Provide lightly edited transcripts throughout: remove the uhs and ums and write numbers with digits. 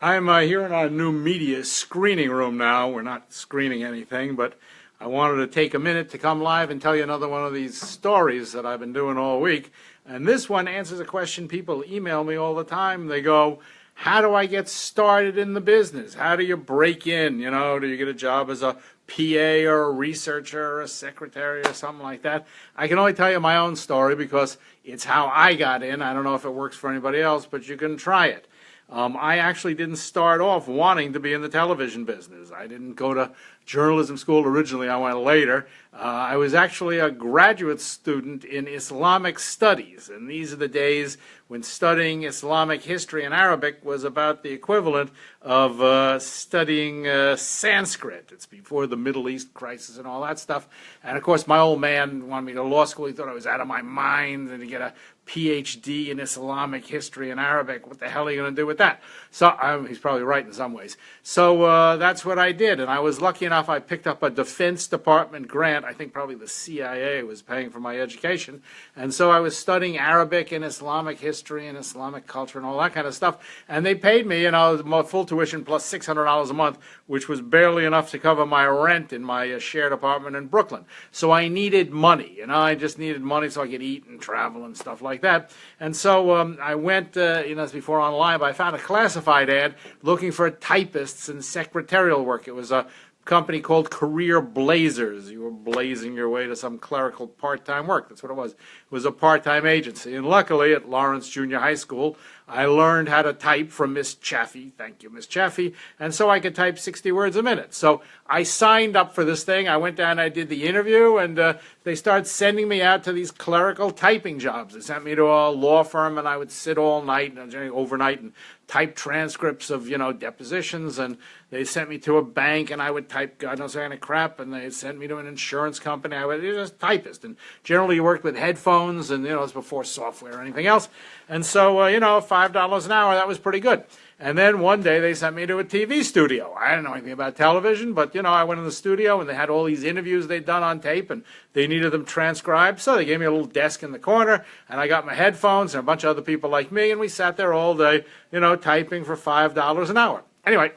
I'm here in our new media screening room now. We're not screening anything, but I wanted to take a minute to come live and tell you another one of these stories that I've been doing all week. And this one answers a question people email me all the time. They go, how do I get started in the business? How do you break in? You know, do you get a job as a PA or a researcher or a secretary or something like that? I can only tell you my own story because it's how I got in. I don't know if it works for anybody else, but you can try it. I actually didn't start off wanting to be in the television business. I didn't go to journalism school originally. I went later. I was actually a graduate student in Islamic studies, and these are the days when studying Islamic history and Arabic was about the equivalent of studying Sanskrit. It's before the Middle East crisis and all that stuff. And of course, my old man wanted me to law school. He thought I was out of my mind, and to get a PhD in Islamic history and Arabic. What the hell are you going to do with that? So he's probably right in some ways. So that's what I did, and I was lucky enough I picked up a Defense Department grant. I think probably the CIA was paying for my education, and so I was studying Arabic and Islamic history and Islamic culture and all that kind of stuff, and they paid me, you know, my full tuition plus $600 a month, which was barely enough to cover my rent in my shared apartment in Brooklyn. So I needed money, you know, I just needed money so I could eat and travel and stuff like that. And so I went, you know, as before online, but I found a classified ad looking for typists and secretarial work. It was a company called Career Blazers. You were blazing your way to some clerical part-time work. That's what it was. It was a part-time agency. And luckily, at Lawrence Junior High School, I learned how to type from Miss Chaffee. Thank you, Miss Chaffee. And so I could type 60 words a minute. So I signed up for this thing. I went down, I did the interview, and they started sending me out to these clerical typing jobs. They sent me to a law firm, and I would sit all night, overnight, and type transcripts of, you know, depositions. And they sent me to a bank, and I would type God knows what kind of crap. And they sent me to an insurance company. I was just a typist. And generally, you worked with headphones, and, you know, it was before software or anything else. And so, you know, $5 an hour, that was pretty good. And then one day they sent me to a TV studio. I didn't know anything about television, but, you know, I went in the studio and they had all these interviews they'd done on tape and they needed them transcribed. So they gave me a little desk in the corner and I got my headphones and a bunch of other people like me and we sat there all day, you know, typing for $5 an hour. Anyway,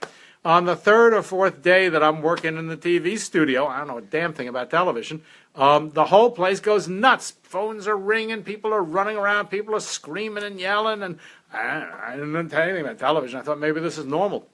on the third or fourth day that I'm working in the TV studio, I don't know a damn thing about television, the whole place goes nuts. Phones are ringing, people are running around, people are screaming and yelling, and I didn't tell anything about television. I thought maybe this is normal.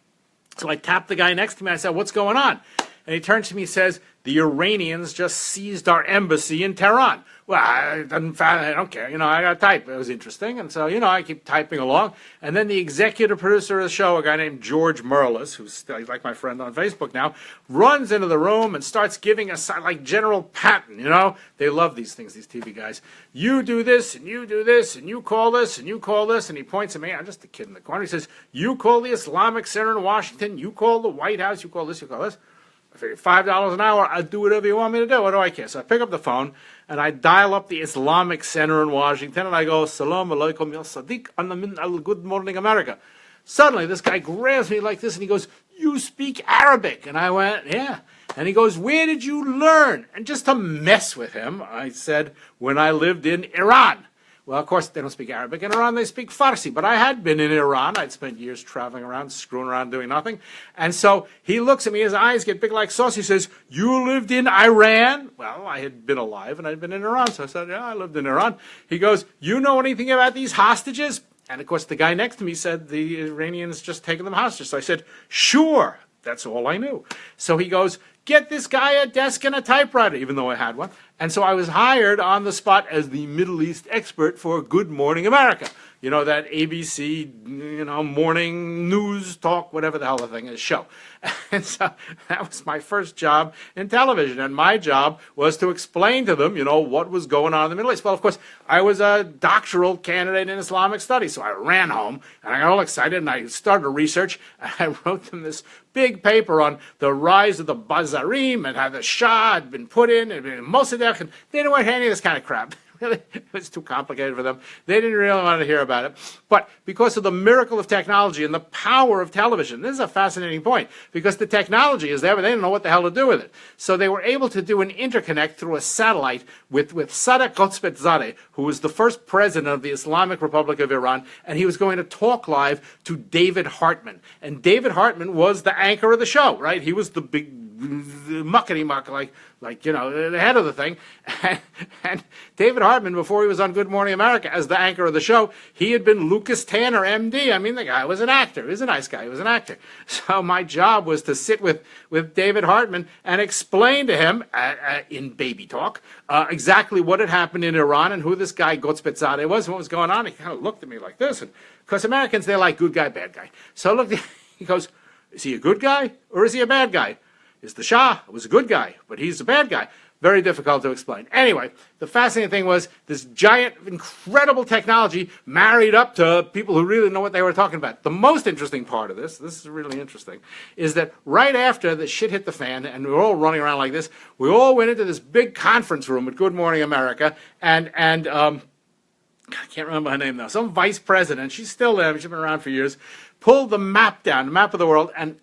So I tapped the guy next to me. I said, what's going on? And he turns to me and says, the Iranians just seized our embassy in Tehran. Well, I don't care. You know, I got to type. It was interesting. And so, you know, I keep typing along. And then the executive producer of the show, a guy named George Merlis, who's like my friend on Facebook now, runs into the room and starts giving us like General Patton, you know. They love these things, these TV guys. You do this, and you do this, and you call this, and you call this. And he points at me. I'm just a kid in the corner. He says, you call the Islamic Center in Washington. You call the White House. You call this, you call this. I figured $5 an hour, I'll do whatever you want me to do. What do I care? So I pick up the phone, and I dial up the Islamic Center in Washington, and I go, Salam alaikum ya Sadiq, ana min al Good Morning America. Suddenly, this guy grabs me like this, and he goes, you speak Arabic? And I went, yeah. And he goes, where did you learn? And just to mess with him, I said, when I lived in Iran. Well, of course, they don't speak Arabic. In Iran, they speak Farsi. But I had been in Iran. I'd spent years traveling around, screwing around, doing nothing. And so he looks at me. His eyes get big like sauce. He says, you lived in Iran? Well, I had been alive, and I'd been in Iran. So I said, yeah, I lived in Iran. He goes, you know anything about these hostages? And, of course, the guy next to me said the Iranians just taken them hostage. So I said, sure. That's all I knew. So he goes, get this guy a desk and a typewriter, even though I had one. And so I was hired on the spot as the Middle East expert for Good Morning America. You know, that ABC, you know, morning news talk, whatever the hell the thing is, show. And so that was my first job in television. And my job was to explain to them, you know, what was going on in the Middle East. Well, of course, I was a doctoral candidate in Islamic studies. So I ran home and I got all excited and I started research. And I wrote them this big paper on the rise of the Bazarim and how the Shah had been put in and Mossadegh. And they didn't want any of this kind of crap. it was too complicated for them. They didn't really want to hear about it. But because of the miracle of technology and the power of television, this is a fascinating point, because the technology is there, but they didn't know what the hell to do with it. So they were able to do an interconnect through a satellite with Sadegh Ghotbzadeh, who was the first president of the Islamic Republic of Iran, and he was going to talk live to David Hartman. And David Hartman was the anchor of the show, right? He was the big muckety-muck, like the head of the thing. And David Hartman, before he was on Good Morning America as the anchor of the show, he had been Lucas Tanner, MD. I mean, the guy was an actor. He was a nice guy. He was an actor. So my job was to sit with David Hartman and explain to him, in baby talk, exactly what had happened in Iran and who this guy Ghotbzadeh was and what was going on. He kind of looked at me like this. And because Americans, they're like good guy, bad guy. So look, he goes, is he a good guy or is he a bad guy? Is the Shah was a good guy, but he's a bad guy. Very difficult to explain. Anyway, the fascinating thing was this giant, incredible technology married up to people who really know what they were talking about. The most interesting part of this is really interesting, is that right after the shit hit the fan and we were all running around like this, we all went into this big conference room at Good Morning America, and I can't remember her name now, some vice president, she's still there, she's been around for years, pulled the map down, the map of the world, and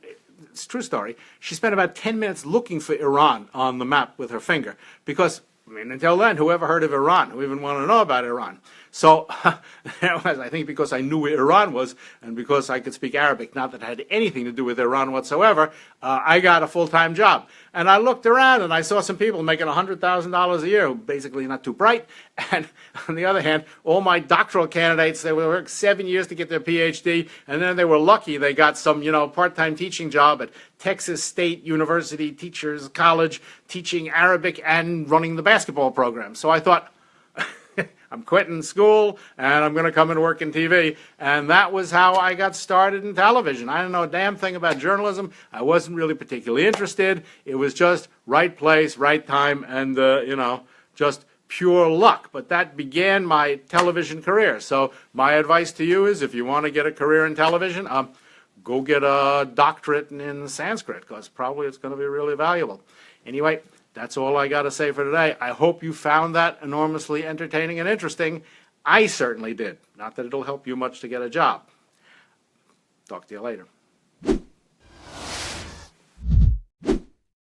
it's a true story. She spent about 10 minutes looking for Iran on the map with her finger because, I mean, until then, whoever heard of Iran? Who even wanted to know about Iran? So, I think because I knew where Iran was and because I could speak Arabic, not that it had anything to do with Iran whatsoever, I got a full-time job. And I looked around and I saw some people making $100,000 a year, who basically not too bright. And on the other hand, all my doctoral candidates, they would work 7 years to get their PhD, and then they were lucky they got some, part-time teaching job at Texas State University Teachers College, teaching Arabic and running the basketball program. So I thought, I'm quitting school and I'm going to come and work in TV. And that was how I got started in television. I didn't know a damn thing about journalism. I wasn't really particularly interested. It was just right place, right time, and, just pure luck. But that began my television career. So my advice to you is if you want to get a career in television, go get a doctorate in Sanskrit, because probably it's going to be really valuable. Anyway, that's all I got to say for today. I hope you found that enormously entertaining and interesting. I certainly did. Not that it'll help you much to get a job. Talk to you later.